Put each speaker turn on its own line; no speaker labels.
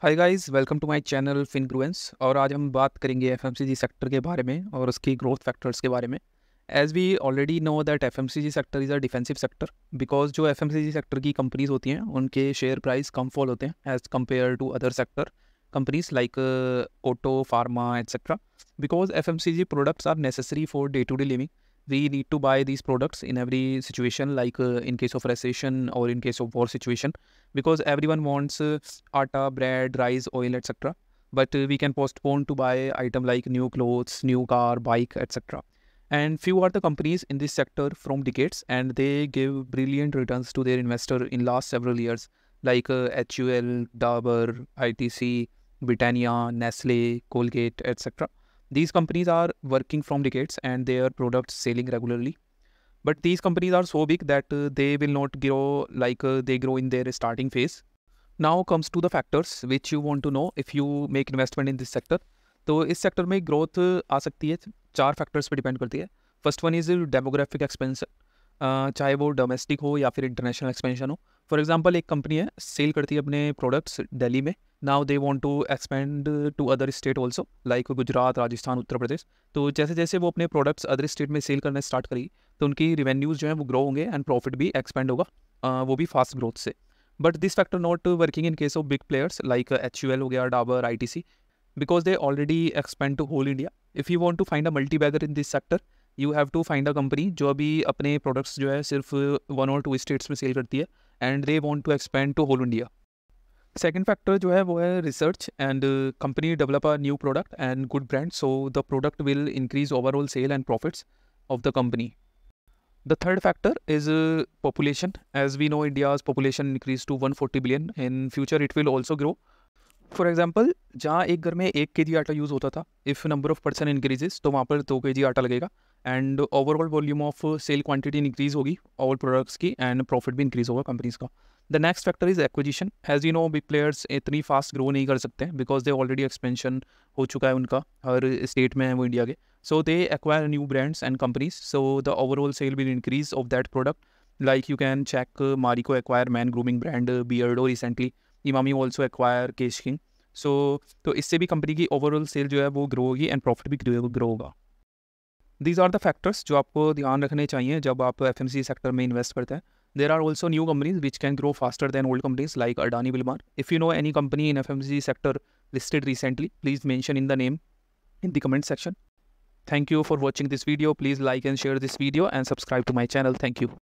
Hi guys, welcome to my channel फिनग्रुएंस। और आज हम बात करेंगे एफएमसीजी सेक्टर के बारे में और उसकी ग्रोथ फैक्टर्स के बारे में। As we already know that FMCG sector is a defensive sector, because जो एफएमसीजी सेक्टर की कंपनीज होती हैं उनके शेयर प्राइस कम फॉल होते हैं as compared to other sector companies like auto, pharma etcetera. Because FMCG products are necessary for day to day living. We need to buy these products in every situation, like in case of recession or in case of war situation, because everyone wants atta, bread, rice, oil, etc. But we can postpone to buy item like new clothes, new car, bike, etc. And few are the companies in this sector from decades, and they give brilliant returns to their investor in last several years, like HUL, Dabur, ITC, Britannia, Nestle, Colgate, etc. These companies are working from decades and their products selling regularly. But these companies are so big that they will not grow like they grow in their starting phase. Now comes to the factors which you want to know if you make investment in this sector. तो इस sector में growth आ सकती है, 4 factors पे depend करती है. First one is demographic expansion, चाहे वो डोमेस्टिक हो या फिर इंटरनेशनल एक्सपेंशन हो. फॉर एग्जांपल, एक कंपनी है सेल करती है अपने प्रोडक्ट्स दिल्ली में. Now they want to expand to other state also, like Gujarat, Rajasthan, Uttar Pradesh. तो जैसे जैसे वो अपने प्रोडक्ट्स अदर स्टेट में सेल करना स्टार्ट करेगी तो उनकी रिवेन्यूज़ जो है वो ग्रो होंगे एंड प्रॉफिट भी एक्सपेंड होगा, वो भी फास्ट ग्रोथ से. But this factor not working in case of big players like HUL हो गया, Dabur, ITC, because they already expand to whole India. If you want to find a multi-bagger in this sector, you have to find a company जो अभी अपने products जो है सिर्फ 1 और 2 states में सेल करती है and they want to expand to whole India. Second factor जो है वो है research and company develop a new product and good brand, so the product will increase overall sale and profits of the company. The third factor is population. As we know, India's population increased to 140 billion. In future, it will also grow. For example, जहाँ एक घर में 1 kg आटा use होता था, if number of person increases तो वहाँ पर 2 kg आटा लगेगा and overall volume of sale quantity increase होगी ऑल प्रोडक्ट्स की एंड प्रॉफिट भी इंक्रीज होगा कंपनीज का. The next factor is acquisition. As you know, big players इतनी फास्ट ग्रो नहीं कर सकते हैं बिकॉज दे ऑलरेडी एक्सपेंशन हो चुका है उनका, हर स्टेट में है वो इंडिया के. So they acquire new brands and companies, so the overall sale will increase of that product. Like you can check Marico acquire man grooming brand, Beardo recently, Emami also acquire Kesh king. तो इससे भी कंपनी की overall cell जो है वो grow होगी and profit भी grow होगा. दीज आर द फैक्टर्स जो आपको ध्यान रखने चाहिए जब आप FMCG सेक्टर में इन्वेस्ट करते हैं. There are also new companies which can grow faster than old companies like Adani, Wilmar. If you know any company in FMCG sector listed recently, please mention in the name in the comment section. Thank you for watching this video. Please like and share this video and subscribe to my channel. Thank you.